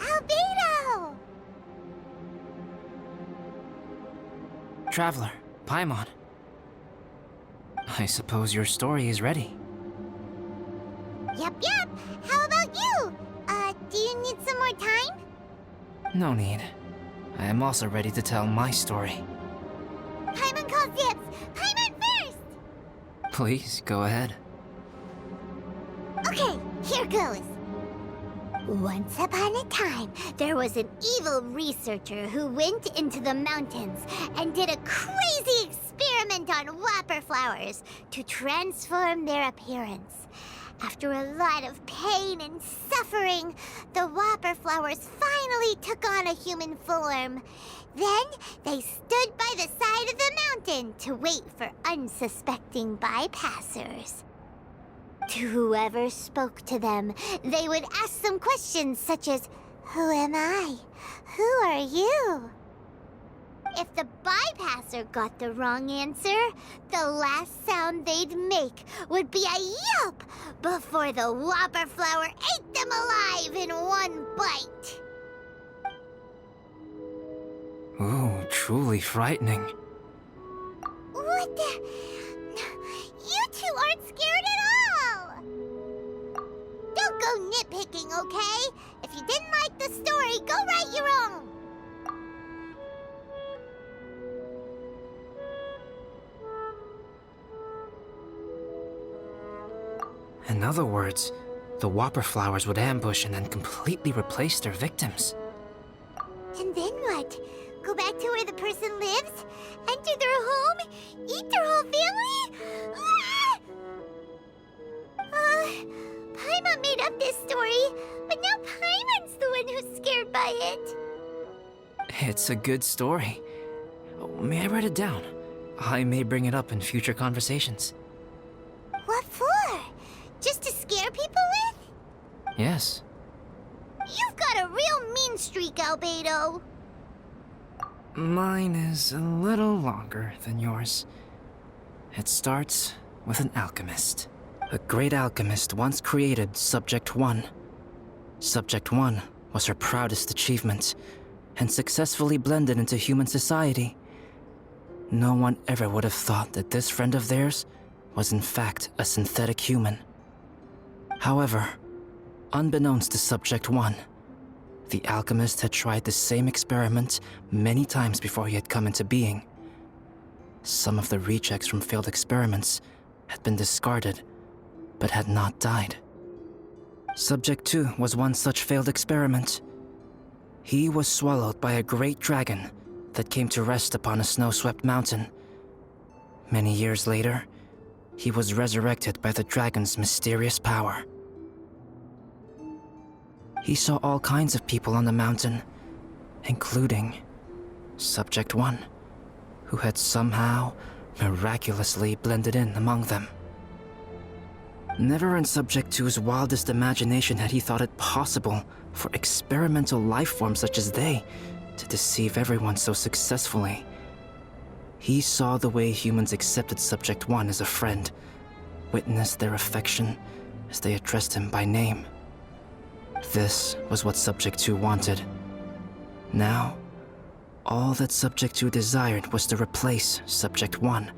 Albedo! Traveler, Paimon. I suppose your story is ready. Yep. How about you? Do you need some more time? No need. I am also ready to tell my story. Paimon calls dibs! Paimon first! Please, go ahead. Okay, here goes. Once upon a time, there was an evil researcher who went into the mountains and did a crazy experiment on whopper flowers to transform their appearance. After a lot of pain and suffering, the whopper flowers finally took on a human form. Then they stood by the side of the mountain to wait for unsuspecting bypassers. To whoever spoke to them, they would ask some questions such as, "Who am I? Who are you?" If the bypasser got the wrong answer, the last sound they'd make would be a yelp before the whopper flower ate them alive in one bite. Ooh, truly frightening. What the? You two aren't scared at all! Don't go nitpicking, okay? If you didn't like the story, go write your own! In other words, the whopper flowers would ambush and then completely replace their victims. And then what? Go back to where the person lives? Enter their home? Eat their whole family? Paimon made up this story, but now Paimon's the one who's scared by it. It's a good story. May I write it down? I may bring it up in future conversations. What for? Just to scare people with? Yes. You've got a real mean streak, Albedo. Mine is a little longer than yours. It starts with an alchemist. A great alchemist once created Subject 1. Subject 1 was her proudest achievement, and successfully blended into human society. No one ever would have thought that this friend of theirs was in fact a synthetic human. However, unbeknownst to Subject 1, the alchemist had tried the same experiment many times before he had come into being. Some of the rejects from failed experiments had been discarded, but had not died. Subject 2 was one such failed experiment. He was swallowed by a great dragon that came to rest upon a snow-swept mountain. Many years later, he was resurrected by the dragon's mysterious power. He saw all kinds of people on the mountain, including Subject 1, who had somehow miraculously blended in among them. Never in Subject 2's wildest imagination had he thought it possible for experimental life forms such as they to deceive everyone so successfully. He saw the way humans accepted Subject 1 as a friend, witnessed their affection as they addressed him by name. This was what Subject 2 wanted. Now, all that Subject 2 desired was to replace Subject 1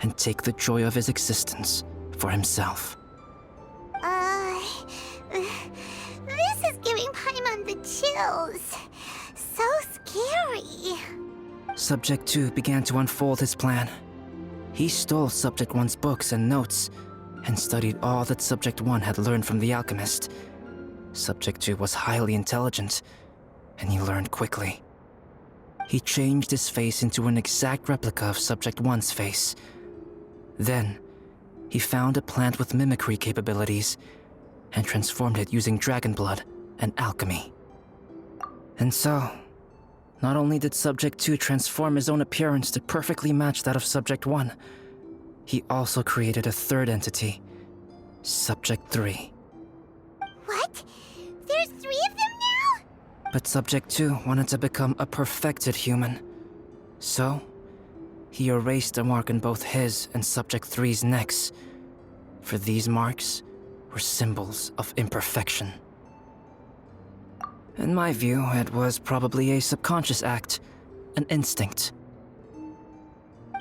and take the joy of his existence for himself. This is giving Paimon the chills. So scary. Subject 2 began to unfold his plan. He stole Subject 1's books and notes, and studied all that Subject 1 had learned from the alchemist. Subject 2 was highly intelligent, and he learned quickly. he changed his face into an exact replica of Subject 1's face. Then, he found a plant with mimicry capabilities and transformed it using dragon blood and alchemy. And so, not only did Subject 2 transform his own appearance to perfectly match that of Subject 1, he also created a third entity, Subject 3. What? There's 3 of them now? But Subject 2 wanted to become a perfected human. So, he erased a mark in both his and Subject 3's necks, for these marks were symbols of imperfection. In my view, it was probably a subconscious act, an instinct.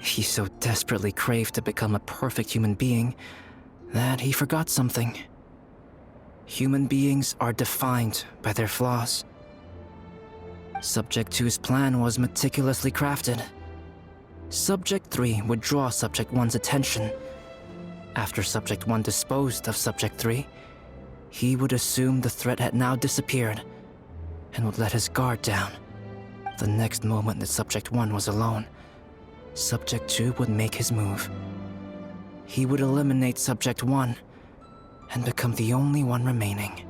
He so desperately craved to become a perfect human being that he forgot something. Human beings are defined by their flaws. Subject 2's plan was meticulously crafted. Subject 3 would draw Subject 1's attention. After Subject 1 disposed of Subject 3, he would assume the threat had now disappeared and would let his guard down. The next moment that Subject 1 was alone, Subject 2 would make his move. He would eliminate Subject 1 and become the only one remaining.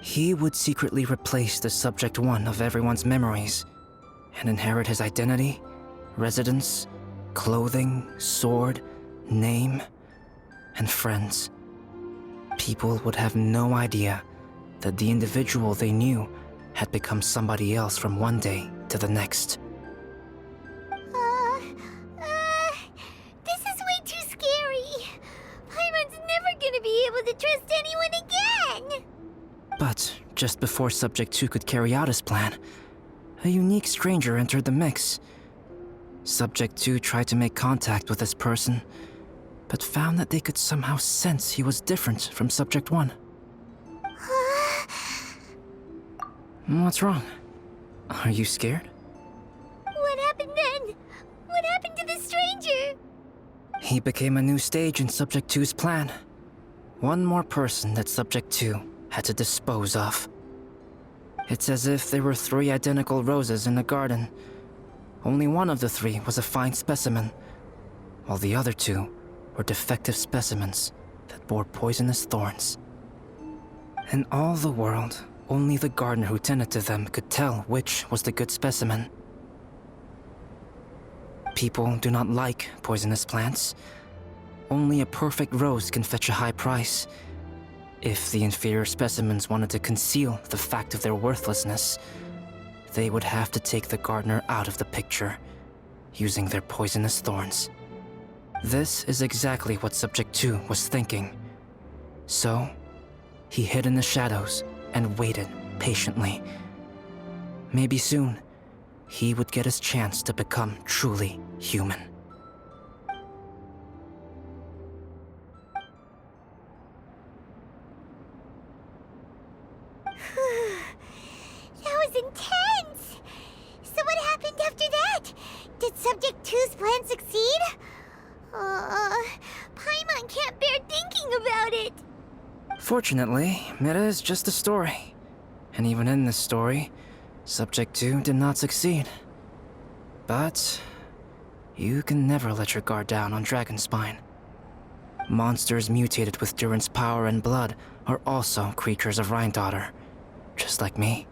He would secretly replace the Subject 1 of everyone's memories and inherit his identity, residence, clothing, sword, name, and friends. People would have no idea that the individual they knew had become somebody else from one day to the next. This is way too scary. Paimon's never gonna be able to trust anyone again. But just before Subject 2 could carry out his plan, a unique stranger entered the mix. Subject 2 tried to make contact with this person, but found that they could somehow sense he was different from Subject 1. What's wrong? Are you scared? What happened then? What happened to the stranger? He became a new stage in Subject 2's plan. One more person that Subject 2 had to dispose of. It's as if there were 3 identical roses in a garden. Only one of the 3 was a fine specimen, while the other 2 were defective specimens that bore poisonous thorns. In all the world, only the gardener who tended to them could tell which was the good specimen. People do not like poisonous plants. Only a perfect rose can fetch a high price. If the inferior specimens wanted to conceal the fact of their worthlessness, they would have to take the gardener out of the picture, using their poisonous thorns. This is exactly what Subject 2 was thinking. So, he hid in the shadows and waited patiently. Maybe soon, he would get his chance to become truly human. That was intense! So what happened after that? Did Subject 2's plan succeed? Paimon can't bear thinking about it. Fortunately, it is just a story. And even in this story, Subject 2 did not succeed. But you can never let your guard down on Dragonspine. Monsters mutated with Durin's power and blood are also creatures of Rhine-Daughter, just like me.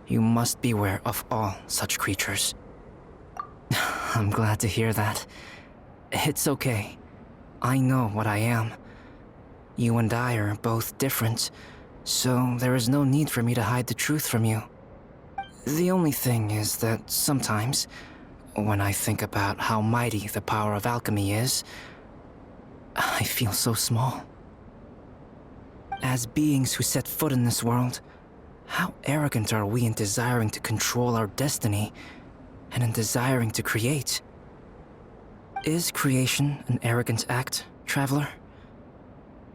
You must beware of all such creatures. I'm glad to hear that. It's okay. I know what I am. You and I are both different, so there is no need for me to hide the truth from you. The only thing is that sometimes, when I think about how mighty the power of alchemy is, I feel so small. As beings who set foot in this world, how arrogant are we in desiring to control our destiny and in desiring to create? Is creation an arrogant act, traveler?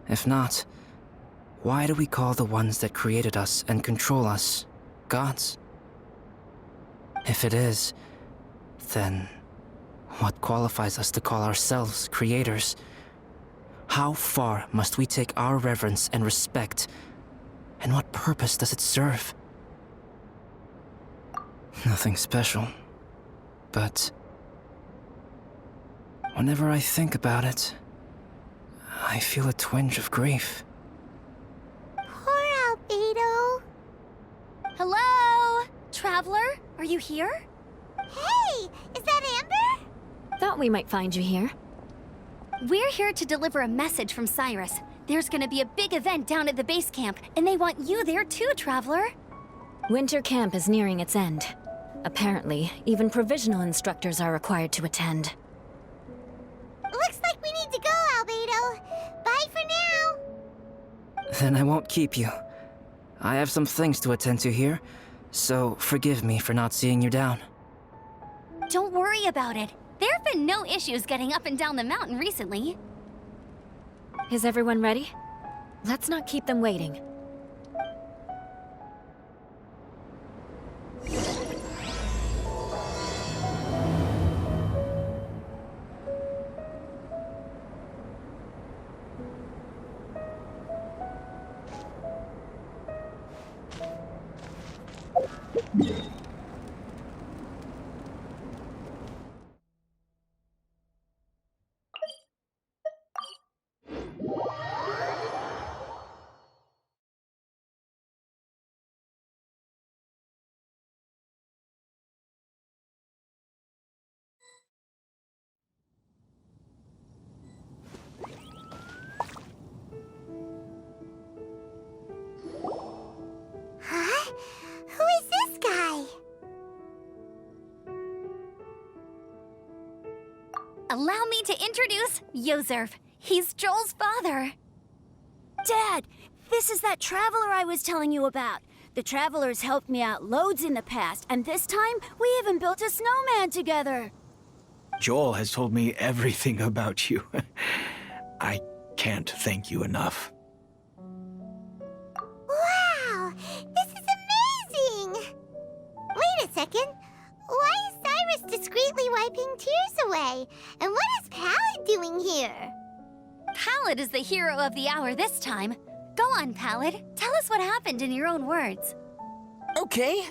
If not, why do we call the ones that created us and control us gods? If it is, then what qualifies us to call ourselves creators? How far must we take our reverence and respect, and what purpose does it serve? Nothing special, but whenever I think about it, I feel a twinge of grief. Poor Albedo. Hello? Traveler? Are you here? Hey, is that Amber? Thought we might find you here. We're here to deliver a message from Cyrus. There's gonna be a big event down at the base camp, and they want you there too, Traveler. Winter camp is nearing its end. Apparently, even provisional instructors are required to attend. Looks like we need to go, Albedo. Bye for now. Then I won't keep you. I have some things to attend to here, so forgive me for not seeing you down. Don't worry about it. There have been no issues getting up and down the mountain recently. Is everyone ready? Let's not keep them waiting. Huh? Who is this guy? Allow me to introduce Yozerv. He's Joel's father. Dad, this is that traveler I was telling you about. The traveler's helped me out loads in the past, and this time we even built a snowman together. Joel has told me everything about you. I can't thank you enough. Wow, this is amazing! Wait a second. Why is Cyrus discreetly wiping tears away? And what is Pallid doing here? Pallid is the hero of the hour this time. Go on, Pallid. Tell us what happened in your own words. Okay.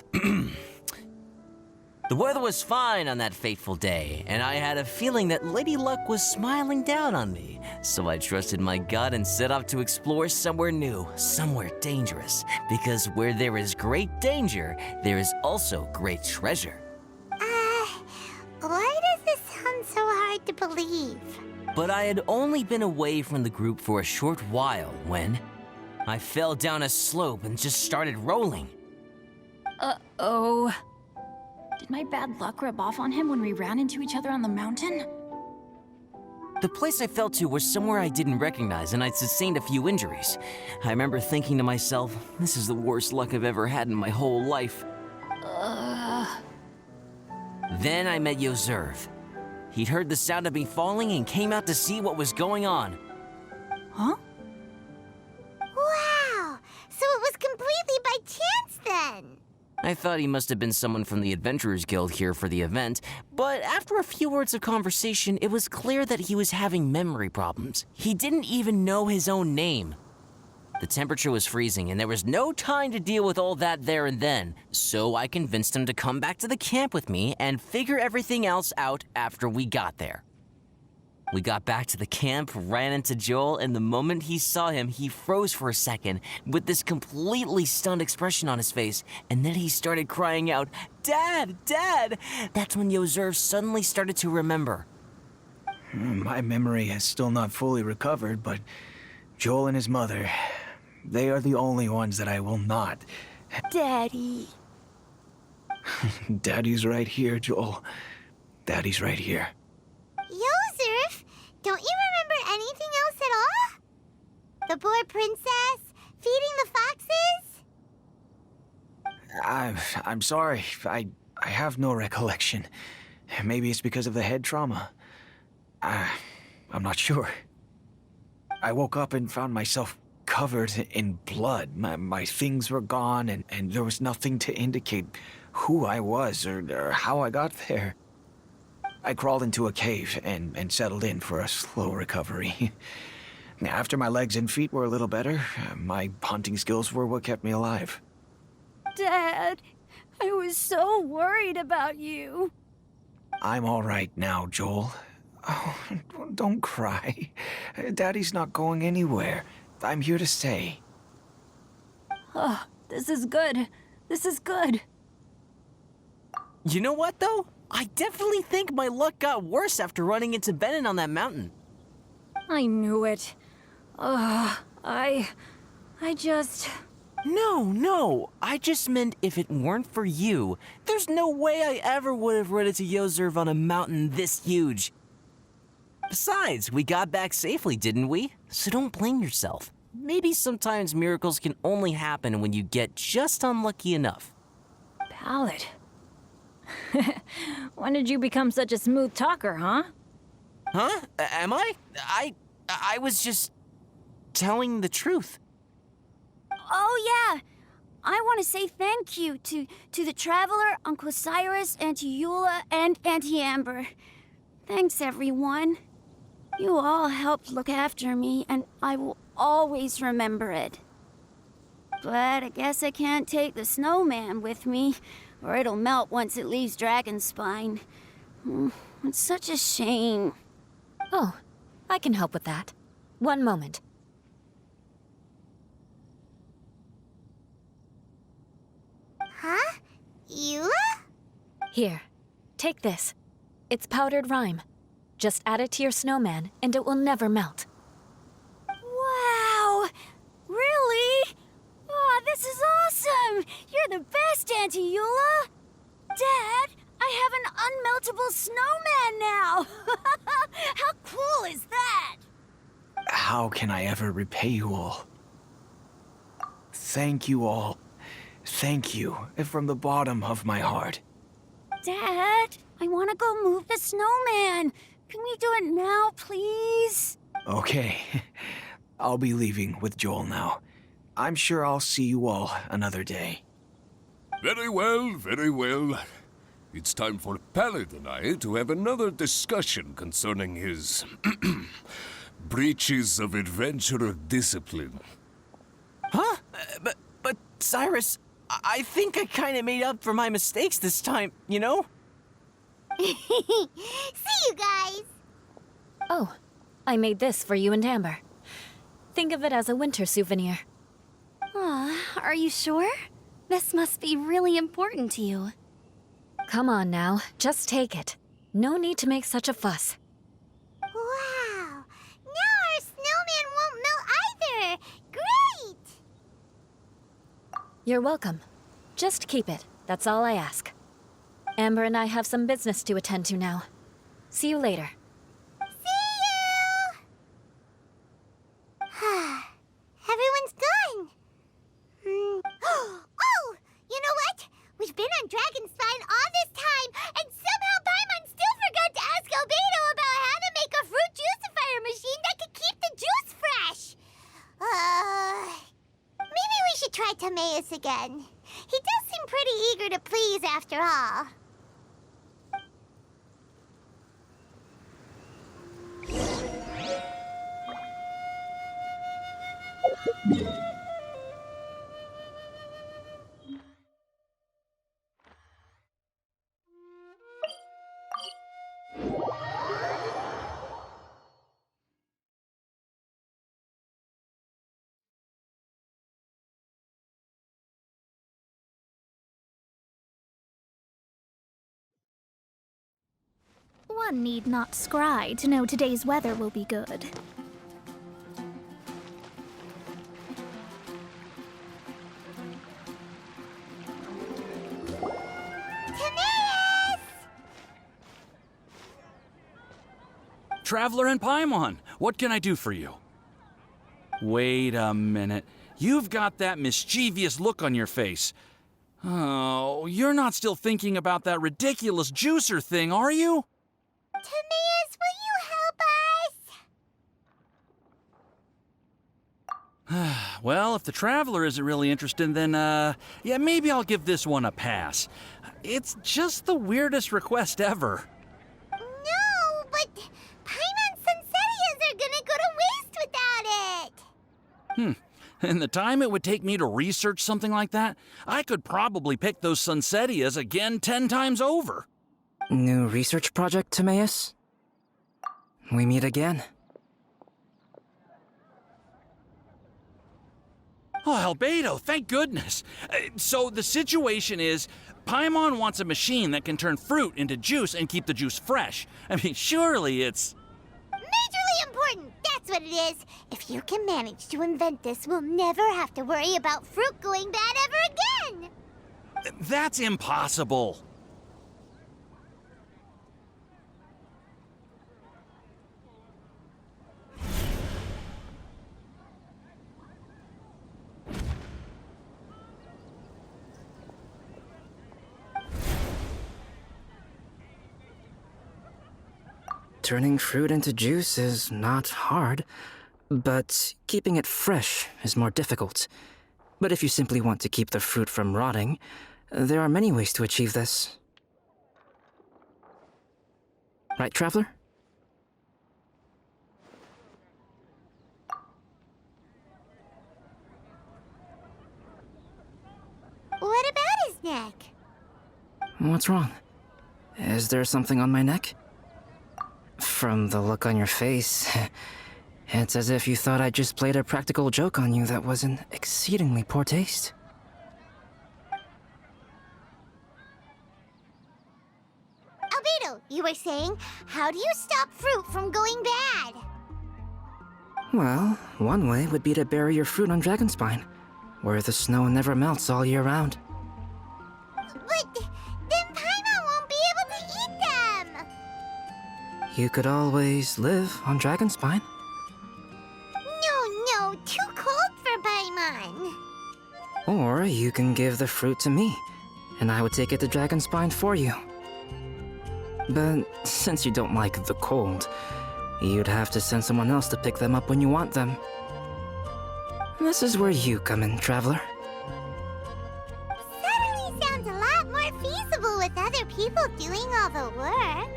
The weather was fine on that fateful day, and I had a feeling that Lady Luck was smiling down on me. So I trusted my gut and set off to explore somewhere new, somewhere dangerous. Because where there is great danger, there is also great treasure. Why does this sound so hard to believe? But I had only been away from the group for a short while when I fell down a slope and just started rolling. Uh-oh. Did my bad luck rub off on him when we ran into each other on the mountain? The place I fell to was somewhere I didn't recognize, and I'd sustained a few injuries. I remember thinking to myself, this is the worst luck I've ever had in my whole life. Then I met Yozerv. He'd heard the sound of me falling and came out to see what was going on. Huh? Wow, so it was completely by chance then. I thought he must have been someone from the Adventurers Guild here for the event, but after a few words of conversation, it was clear that he was having memory problems. He didn't even know his own name. The temperature was freezing, and there was no time to deal with all that there and then, so I convinced him to come back to the camp with me and figure everything else out after we got there. We got back to the camp, ran into Joel, and the moment he saw him, he froze for a second with this completely stunned expression on his face, and then he started crying out, "Dad! Dad!" That's when Yozerv suddenly started to remember. My memory has still not fully recovered, but Joel and his mother, they are the only ones that I will not. Daddy. Daddy's right here, Joel. Daddy's right here. Yozerv, don't you remember anything else at all? The poor princess? Feeding the foxes? I'm sorry. I have no recollection. Maybe it's because of the head trauma. I'm not sure. I woke up and found myself covered in blood. My things were gone, and there was nothing to indicate who I was or how I got there. I crawled into a cave and settled in for a slow recovery. After my legs and feet were a little better, my hunting skills were what kept me alive. Dad, I was so worried about you. I'm all right now, Joel. Oh, don't cry. Daddy's not going anywhere. I'm here to stay. Oh, this is good. This is good. You know what, though? I definitely think my luck got worse after running into Bennin on that mountain. I knew it. Ugh, I just... No. I just meant if it weren't for you, there's no way I ever would have run into Yozerv on a mountain this huge. Besides, we got back safely, didn't we? So don't blame yourself. Maybe sometimes miracles can only happen when you get just unlucky enough. Ballad. When did you become such a smooth talker, huh? Huh? Am I? I was just telling the truth. Oh, yeah. I want to say thank you to the Traveler, Uncle Cyrus, Auntie Eula, and Auntie Amber. Thanks, everyone. You all helped look after me, and I will always remember it. But I guess I can't take the snowman with me, or it'll melt once it leaves Dragonspine. It's such a shame. Oh, I can help with that. One moment. Huh? Eula? Here, take this. It's powdered rime. Just add it to your snowman, and it will never melt. Wow! Really? Oh, this is awesome! You're the best, Auntie Eula! Dad, I have an unmeltable snowman now! How cool is that? How can I ever repay you all? Thank you all. Thank you from the bottom of my heart. Dad, I want to go move the snowman. Can we do it now, please? Okay. I'll be leaving with Joel now. I'm sure I'll see you all another day. Very well, very well. It's time for Pallid and I to have another discussion concerning his breaches of adventurer discipline. Huh? But Cyrus, I think I kind of made up for my mistakes this time, you know? See you guys! Oh, I made this for you and Amber. Think of it as a winter souvenir. Aw, are you sure? This must be really important to you. Come on now, just take it. No need to make such a fuss. Wow! Now our snowman won't melt either! Great! You're welcome. Just keep it, that's all I ask. Amber and I have some business to attend to now. See you later. See you! Everyone's gone. Oh! You know what? We've been on Dragonspine all this time, and somehow Paimon still forgot to ask Albedo about how to make a fruit juicifier machine that could keep the juice fresh. Maybe we should try Timaeus again. He does seem pretty eager to please after all. One need not scry to know today's weather will be good. Timaeus! Traveler and Paimon, what can I do for you? Wait a minute. You've got that mischievous look on your face. Oh, you're not still thinking about that ridiculous juicer thing, are you? Timaeus, will you help us? Well, if the Traveler isn't really interested, then, yeah, maybe I'll give this one a pass. It's just the weirdest request ever. No, but Paimon's Sunsettias are gonna go to waste without it. And the time it would take me to research something like that, I could probably pick those Sunsettias again 10 times over. New research project, Timaeus? We meet again. Oh, Albedo, thank goodness. So the situation is, Paimon wants a machine that can turn fruit into juice and keep the juice fresh. I mean, surely it's... Majorly important, that's what it is. If you can manage to invent this, we'll never have to worry about fruit going bad ever again. That's impossible. Turning fruit into juice is not hard, but keeping it fresh is more difficult. But if you simply want to keep the fruit from rotting, there are many ways to achieve this. Right, Traveler? What about his neck? What's wrong? Is there something on my neck? From the look on your face, it's as if you thought I just played a practical joke on you that was in exceedingly poor taste. Albedo, you were saying, how do you stop fruit from going bad? Well, one way would be to bury your fruit on Dragonspine, where the snow never melts all year round. But then Paimon won't be able to eat them! You could always live on Dragonspine. No, too cold for Paimon. Or you can give the fruit to me, and I would take it to Dragonspine for you. But since you don't like the cold, you'd have to send someone else to pick them up when you want them. This is where you come in, Traveler. Suddenly sounds a lot more feasible with other people doing all the work.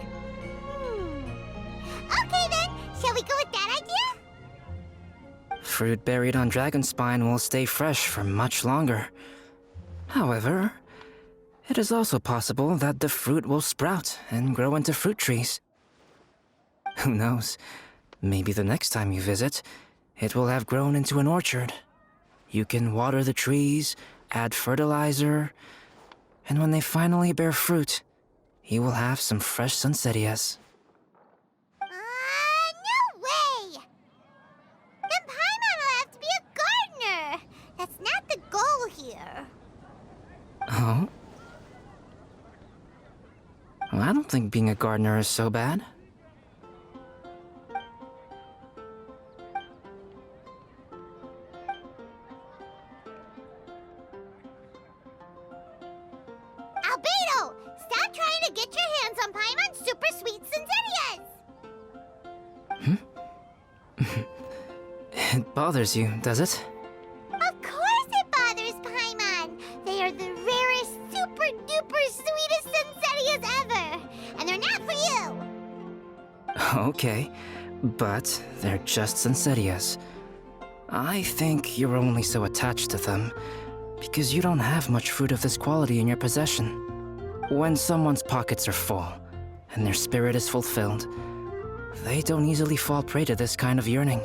Okay then, shall we go with that idea? Fruit buried on Dragonspine will stay fresh for much longer. However, it is also possible that the fruit will sprout and grow into fruit trees. Who knows? Maybe the next time you visit, it will have grown into an orchard. You can water the trees, add fertilizer, and when they finally bear fruit, you will have some fresh sunsettias. No way! Then Paimon will have to be a gardener! That's not the goal here. Oh? Well, I don't think being a gardener is so bad. Albedo! Stop trying to get your hands on Paimon's super sweet Sunsettias! It bothers you, does it? Of course it bothers Paimon! They are the rarest, super-duper sweetest Sunsettias ever! And they're not for you! Okay, but they're just Sunsettias. I think you're only so attached to them because you don't have much fruit of this quality in your possession. When someone's pockets are full and their spirit is fulfilled, they don't easily fall prey to this kind of yearning.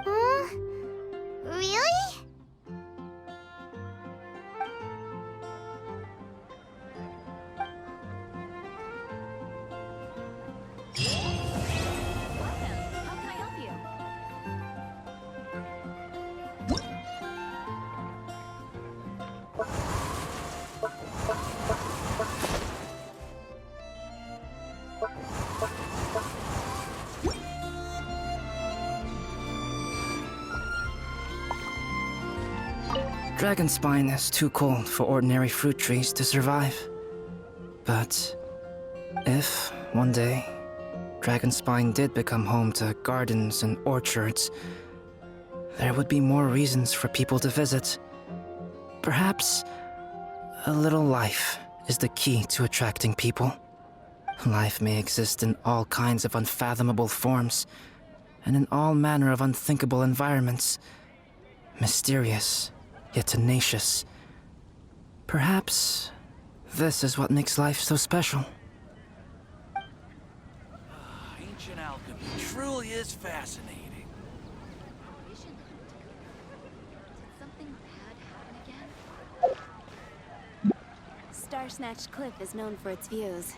Huh? Really? How can I help you? Dragonspine is too cold for ordinary fruit trees to survive. But if, one day, Dragonspine did become home to gardens and orchards, there would be more reasons for people to visit. Perhaps a little life is the key to attracting people. Life may exist in all kinds of unfathomable forms, and in all manner of unthinkable environments. Mysterious, yet tenacious. Perhaps This is what makes life so special. Ancient alchemy truly is fascinating. Star Snatch Cliff is known for its views.